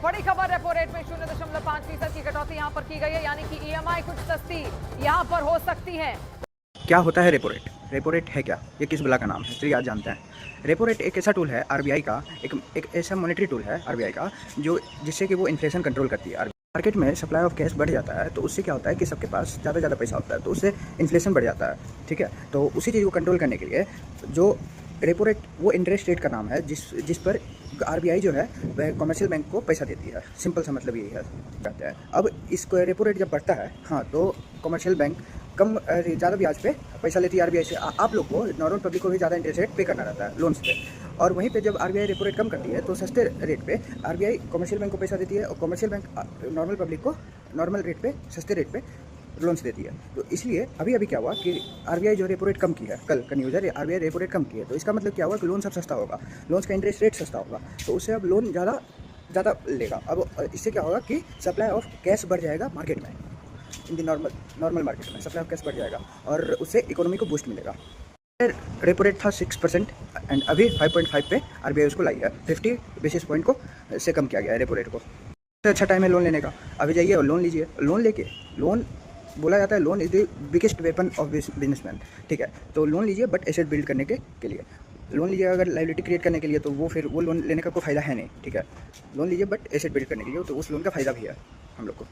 बड़ी खबर, repo rate में 0.5% की कटौती यहां पर की गई है, यानी कि ईएमआई कुछ सस्ती यहां पर हो सकती है। क्या होता है रेपो रेट? रेपो रेट है क्या? ये किस बला का नाम है? चलिए आज जानते हैं। रेपो रेट एक ऐसा टूल है आरबीआई का, एक ऐसा मॉनेटरी टूल है आरबीआई का जो जिससे कि वो इन्फ्लेशन कंट्रोल करती है। मार्केट में सप्लाई ऑफ कैश बढ़ जाता है तो उससे क्या होता है कि सबके पास ज़्यादा पैसा होता है तो उससे इन्फ्लेशन बढ़ जाता है। ठीक है, तो उसी चीज़ को कंट्रोल करने के लिए जो रेपो रेट, वो इंटरेस्ट रेट का नाम है जिस पर आरबीआई जो है वह कमर्शियल बैंक को पैसा देती है। सिंपल सा मतलब यही है कहते हैं। अब इसको रेपो रेट जब बढ़ता है, हाँ, तो कमर्शियल बैंक कम ज़्यादा ब्याज पे पैसा लेती है आरबीआई से। आप लोग को, नॉर्मल पब्लिक को भी ज़्यादा इंटरेस्ट रेट पे करना रहता है लोन्स पे। और वहीं पे जब आरबीआई रेपो रेट कम करती है तो सस्ते रेट पे आरबीआई कमर्शियल बैंक को पैसा देती है और कमर्शियल बैंक नॉर्मल पब्लिक को नॉर्मल रेट पे, सस्ते रेट पे लोन्स देती है। तो इसलिए अभी क्या हुआ कि आरबीआई जो रेपो रेट कम की है, कल का न्यूज़ है, आरबीआई रेपो रेट कम की है, तो इसका मतलब क्या हुआ कि लोन सब सस्ता होगा, लोन्स का इंटरेस्ट रेट सस्ता होगा, तो उससे अब लोन ज़्यादा लेगा। अब इससे क्या होगा कि सप्लाई ऑफ कैश बढ़ जाएगा मार्केट में, इन दी नॉर्मल मार्केट में सप्लाई ऑफ कैश बढ़ जाएगा और उससे इकोनॉमी को बूस्ट मिलेगा। रेपो रेट था 6% एंड अभी 5.5 पे आरबीआई उसको लाई है। 50 बेसिस पॉइंट को से कम किया गया है रेपो रेट को। सबसे अच्छा टाइम है लोन लेने का, अभी जाइए और लोन लीजिए। लोन बोला जाता है loan is the biggest weapon of businessman. ठीक है, तो लोन लीजिए बट एसेट बिल्ड करने के लिए लोन लीजिए। अगर लाइबिलिटी क्रिएट करने के लिए तो वो लोन लेने का कोई फ़ायदा है नहीं। ठीक है, लोन लीजिए बट एसेट बिल्ड करने के लिए, तो उस लोन का फ़ायदा भी है हम लोग को।